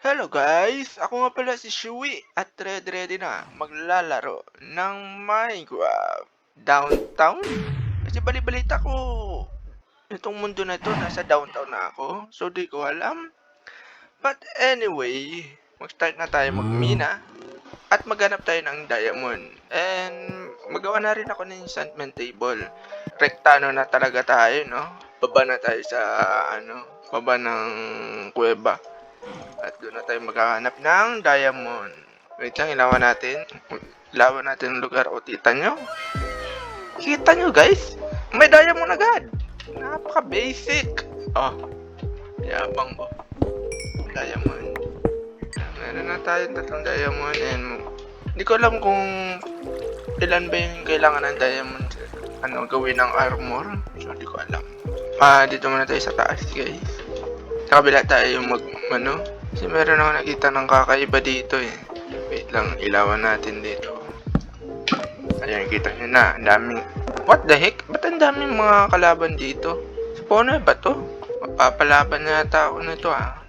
Hello guys! Ako nga pala si Shui at ready na maglalaro ng Minecraft Downtown. Kasi bali-balita ko itong mundo na ito nasa downtown na ako. So di ko alam. But anyway, mag-start na tayo magmina at maghanap tayo ng diamond. And magawa na rin ako ng enchantment table. Rektano na talaga tayo, no? Baba na tayo sa baba ng kuweba. At doon na tayo maghahanap ng diamond. Wait lang, ilawan natin. Ilawan natin ang lugar. O, kita nyo? Kita nyo, guys? May diamond agad. Napaka-basic. Oh, yabang ko. Diamond. Meron na tayo tatlong diamond. And hindi ko alam kung ilan ba yung kailangan ng diamond. Gawin ng armor. So, hindi ko alam. Dito muna tayo sa taas, guys. Sa kabila tayo kasi meron ako nakita ng kakaiba dito eh. Wait lang, ilawan natin dito. Ayan, kita nyo na. Ang daming... What the heck? Ba't ang daming mga kalaban dito? Spawner ba to? Mapapalaban na yata ako nito ah.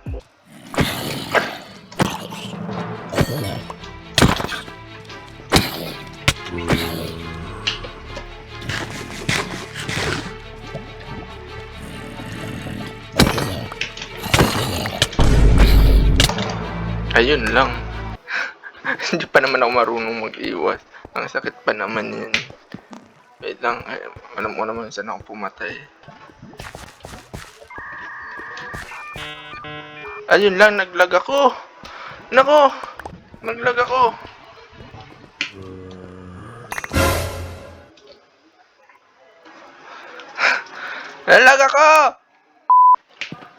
Ayun lang. Hindi pa naman ako marunong mag-iwas. Ang sakit pa naman yun. Wait lang. Alam ko naman saan ako pumatay. Ayun lang. Naglag ako. Nako. Naglag ako. Naglag ako.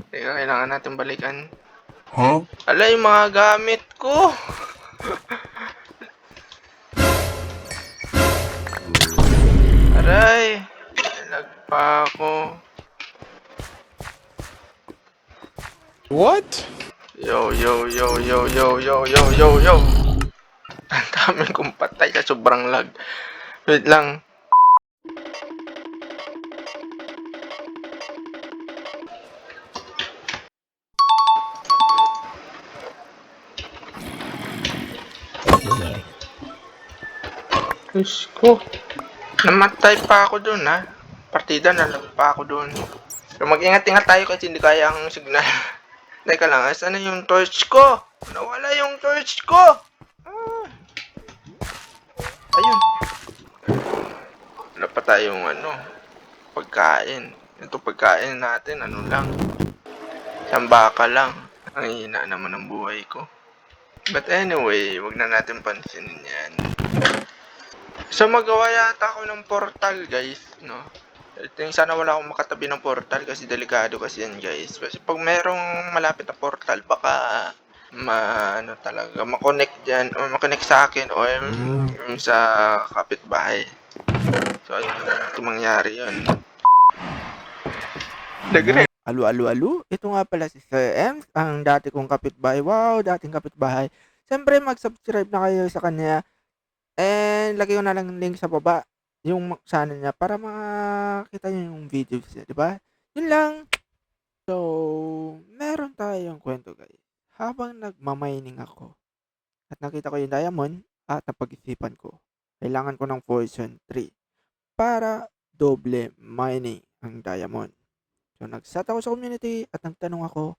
Teka, kailangan natin balikan. Huh? Ala, yung mga gamit ko. Aray, lag pa ako. What? Yo. Ang dami kong patay sa sobrang lag. Wait lang. Diyos ko. Namatay pa ako dun ha. Partida nalag pa ako dun. So mag-ingat-ingat tayo kasi hindi kaya ang signal. Teka lang, asan na yung torch ko? Nawala yung torch ko! Ayun. Wala pa tayong pagkain. Ito pagkain natin, lang. Isang baka lang. Ang hina naman ng buhay ko. But anyway, wag na natin pansinin yan. So magawa yata ako ng portal guys, no? Sana wala akong makatabi ng portal kasi delikado kasi yan guys. Kasi pag merong malapit na portal baka ma-connect dyan o ma-connect sa akin o yung sa kapitbahay. So ayun, mangyari yun. Alu. Ito nga pala si Sir M, ang dati kong kapitbahay. Wow, dating kapitbahay. Siyempre mag-subscribe na kayo sa kanya. And lagay ko na lang link sa baba yung channel niya para makita niyo yung videos niya, di ba? Yun lang. So, meron tayong kwento guys. Habang nagmamining ako at nakita ko yung diamond at napag-isipan ko, kailangan ko ng Fortune 3 para doble mining ang diamond. So, nag-set ako sa community at nagtanong ako,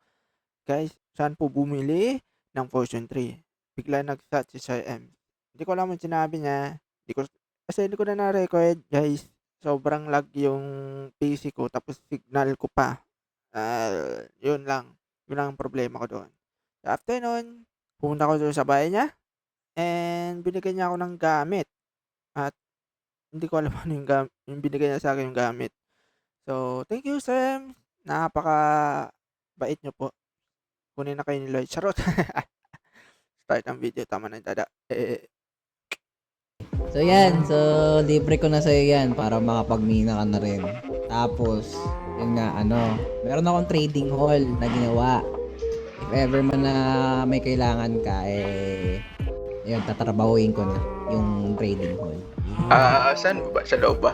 guys, saan po bumili ng Fortune 3? Bigla nag-set si Sir M. Hindi ko alam ang sinabi niya. Kasi hindi ko na na-record, guys. Sobrang lag yung PC ko. Tapos signal ko pa. Yun lang. Yun lang ang problema ko doon. So, after nun, pumunta ko doon sa bahay niya. And binigyan niya ako ng gamit. At hindi ko alam ano yung binigyan niya sa akin yung gamit. So, thank you, Sam. Napaka-bait niyo po. Kunin na kayo ni Lloyd. Charot. Start ang video. Tama na yung dada. So yan, libre ko na sa'yo yan para makapagmina ka na rin. Tapos, yun nga, meron akong trading hall na ginawa. If ever man na may kailangan ka, yun, tatrabahuin ko na yung trading hall. Saan ba? Sa loob ba?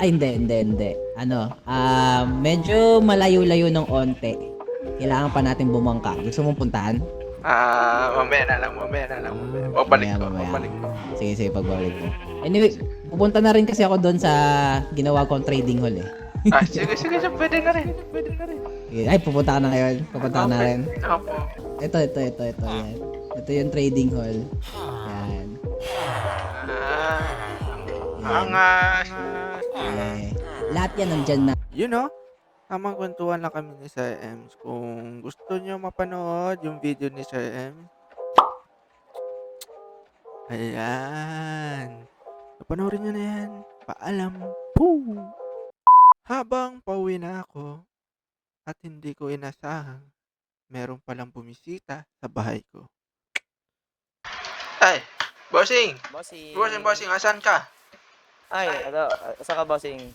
Ay, hindi. Medyo malayo-layo ng onte. Kailangan pa natin bumangka. Gusto mong puntahan? Mamaya na lang, mamaya na lang, mamaya. Babalik ko, Mamaya. babalik ko. Sige, sige, pagbalik mo. Anyway, pupunta na rin kasi ako doon sa ginawa kong trading hall eh. Sige, sige, sige, pwede na rin. Pwede na rin. Sige, ay, pupunta ka na ngayon. Pupunta ka na rin. Opo. Ito. Yan. Ito yung trading hall. Yan. Angas. Eh, lahat yan nandyan na. You know, tamang kwentuhan lang kami ni Sir Ems. Kung gusto nyo mapanood yung video ni Sir Ems, ayan. Napanoorin nyo na yan. Paalam po. Habang pauwi na ako at hindi ko inasahang meron palang bumisita sa bahay ko. Ay, bossing! Bossing. Asan ka? Ay, asa ka, bossing?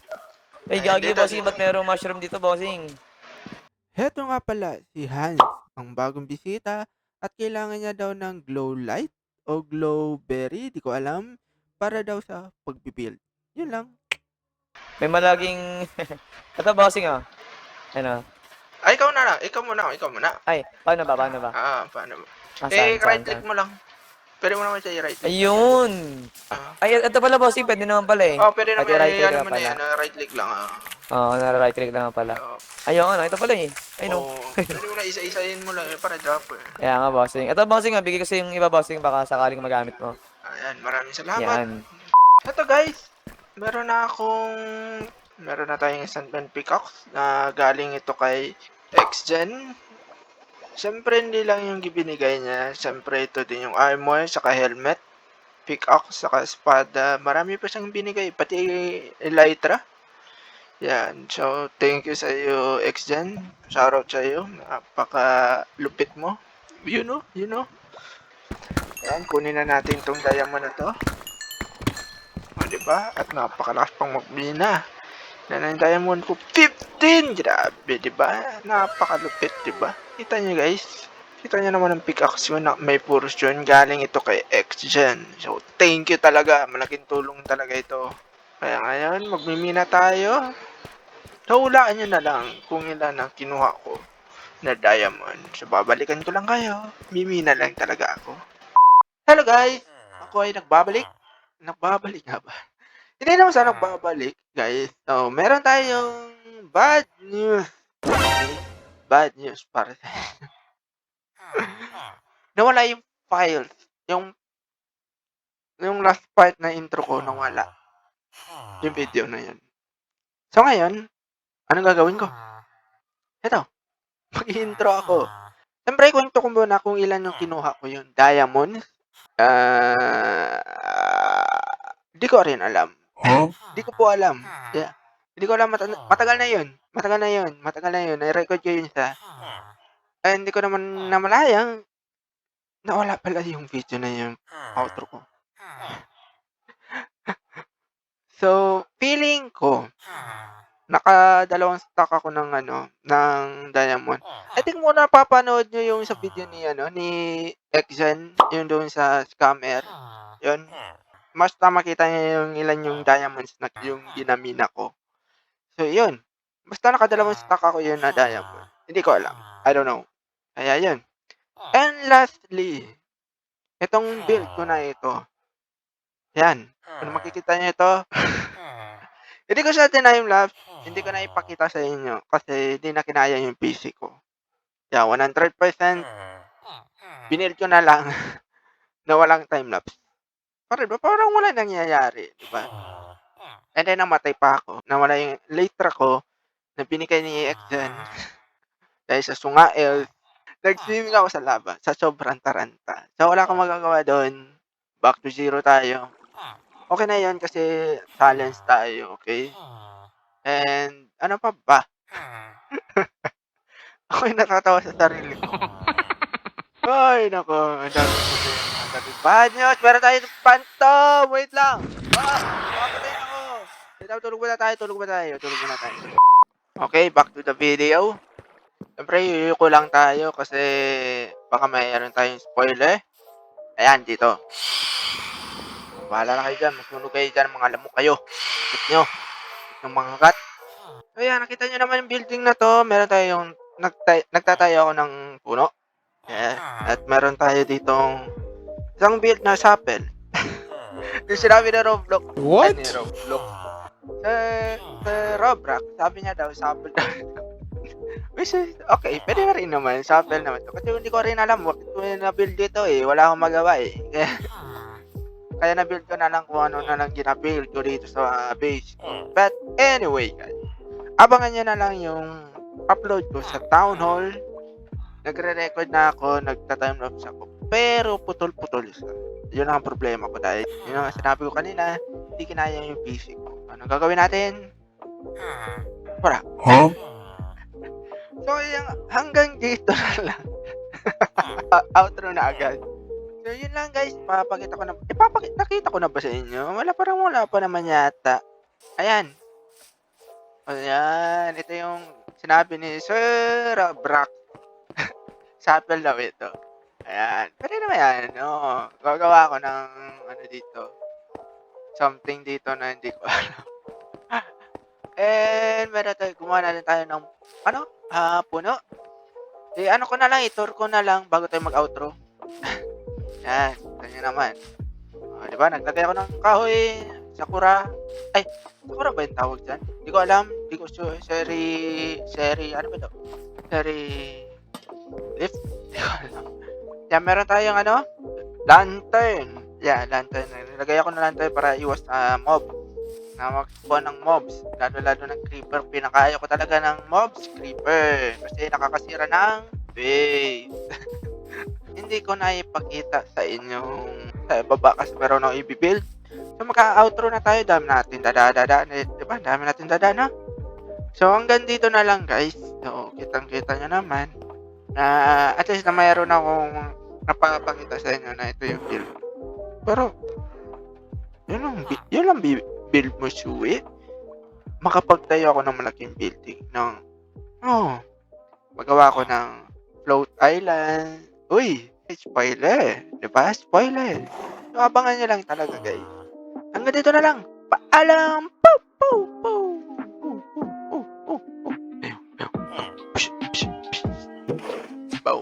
Ay, Ay, gagi, dito, bossing. dito. Ba't merong mushroom dito, bossing? Heto nga pala si Hans, ang bagong bisita at kailangan niya daw ng glow light o glow berry, di ko alam, para daw sa pagbibuild. Yun lang. May malaging... Ito, bossing, oh. Ano? Ay, ikaw na lang. Ikaw muna. Ay, paano ba? Paano ba? Saan, Right saan? click mo lang. Pwede mo naman siya i-right click. Ayun! Ah. Ay, ito pala, bossing. Pwede naman pala, eh. Pwede naman right click ano na mo na pala. yan, right click lang. Oo, nara-right click lang pala. Ayun, ano? Ito pala, eh. Ay, no. Pwede mo na isa-isahin mo lang para drop eh. Kaya nga, bossing. Ito, bossing, bigay ko sa yung iba, bossing. Baka sakaling magamit mo. Ayan, maraming salamat. Yan. Ito guys, meron na tayong isang pen pickaxe na galing ito kay XGen. Siyempre hindi lang yung binigay niya, siyempre ito din yung armor, saka helmet, pickaxe, saka espada. Marami pa siyang binigay, pati elytra. Yan, so thank you sa iyo XGen. Shoutout sa iyo, napaka lupit mo. You know. Yan, kunin na natin tong diamond na to. O, diba? At napakalakas pang magbina. Yan ang diamond ko, 15! Grabe, diba? Napakalupit, diba? Kita nyo guys. Kita nyo naman ang pickaxe yun na may puros yun. Galing ito kay XGen. So, thank you talaga. Malaking tulong talaga ito. Kaya ngayon, magmimina tayo. Nahulaan nyo na lang kung ilan ang kinuha ko na diamond. So, babalikan ko lang kayo. Mimina lang talaga ako. Hello guys! Ako ay nagbabalik. Nagbabalik nga ba? Hindi naman sana nagbabalik, guys. So, meron tayong bad news. Okay? Bad news para sa nawala yung files. Yung last part na intro ko, nawala. Yung video na yun. So, ngayon, anong gagawin ko? Ito, mag-intro ako. Siyempre, kwento ko muna kung ilan yung kinuha ko yun. Diamond. Di ko rin alam. Di ko po alam. Yeah. Hindi ko alam. Matagal na yun. Na-record ko yun sa... hindi ko naman namalayang nawala pala yung video na yung outro ko. So, feeling ko, nakadalawang stock ako ng diamond. I think muna papanood nyo yung sa video ni XGen, yung doon sa scammer. Yun. Mas makita nyo yung ilan yung diamonds na yung ginamina ko. So, yun. Basta nakadalawang stock ako yun na diamond. Hindi ko alam. I don't know. Kaya yun. And lastly, itong build ko na ito. Yan. Kung makikita nyo ito, hindi ko siya time-lapse. Hindi ko na ipakita sa inyo kasi hindi na kinaya yung PC ko. Kaya 100% binild ko na lang na walang time-lapse. Parang wala nangyayari, di ba? And then namatay pa ako. Nawala yung later ko na binigay ni XGen dahil sa sungael. Nag-swimming ako sa lava sa sobrang taranta. So wala akong magagawa doon. Back to zero tayo. Okay na yun kasi challenge tayo, okay? And ano pa ba? Ako'y natatawa sa sarili ko. Ay, nako. Ang dami ko din. Bad news! Meron tayo phantom! Wait lang! Papatayin ako! Tulog muna tayo. Okay, back to the video. Siyempre, yuyuko lang tayo kasi baka mayroon tayong spoiler. Ayan, dito. Bahala na kayo dyan. Masunog kayo dyan. Mga lamok kayo. Ikot nyo. Yung mga gat. Ayan, nakita nyo naman yung building na to. Meron tayong nagtatayo ako ng puno. Yeah. At meron tayo ditong isang build na sapel. Yung sinabi na Roblox. What? Ni Roblox. Sa Roblox, sabi niya daw, sapel daw. Which is, okay, pwede na rin naman, sapel naman to. Kasi hindi ko rin alam, bakit ko na-build dito eh. Wala akong magawa eh. Kaya na-build ko na lang kung ano na lang gina-build ko dito sa base. But anyway, guys, abangan nyo na lang yung upload ko sa Town Hall. Nagre-record na ako, nagta-timelapse ako. Pero putol-putol siya. Yun ang problema ko dahil yun ang sinabi ko kanina, hindi kinaya yung PC ko. Ano gagawin natin? Wala. Huh? So, yung hanggang dito na lang. Outro na agad. So, yun lang guys. Papakita ko na. Nakita ko na ba sa inyo? Wala pa naman yata. Ayan. Ayan. Ito yung sinabi ni Sir Brock. Sapel daw ito. Ayan. Pwede naman yan. Oo. Gagawa ko ng ano dito. Something dito na hindi ko alam. And meron tayo. Gumawa na rin tayo ng ano? Puno. Ano ko na lang. I-tour ko na lang bago tayo mag-outro. Yan. Ganyan naman. Diba? Naglagay ako ng kahoy. Sakura. Ay, Sakura ba yung tawag dyan? Hindi ko alam. Hindi ko sure. Seri, ano ba ito? Seri lift? Hindi ko alam. Yan, meron tayong ano? Lantern. Yeah, lantern. Nilagay ako ng lantern para iwas mob. Na magkuha ng mobs. Lalo ng creeper. Pinakaya ko talaga ng mobs. Creeper. Kasi nakakasira ng base. Hindi ko na ipakita sa inyong sa baba kasi meron akong i-build. So maka-outro na tayo. Dami natin dada. Diba? Dami natin dada, no? So hanggang dito na lang guys. So kitang-kita nyo naman na at least na mayroon akong napapakita sa inyo na ito yung build. Pero yun lang build mo, Shui. Makapagtayo ako ng malaking building ng magawa ko ng float island. Uy, spoiler. Diba? Spoiler. So, abangan nyo lang talaga, guys. Hanggang dito na lang. Paalam! Pow! Pow! Pow! Pow! Pow!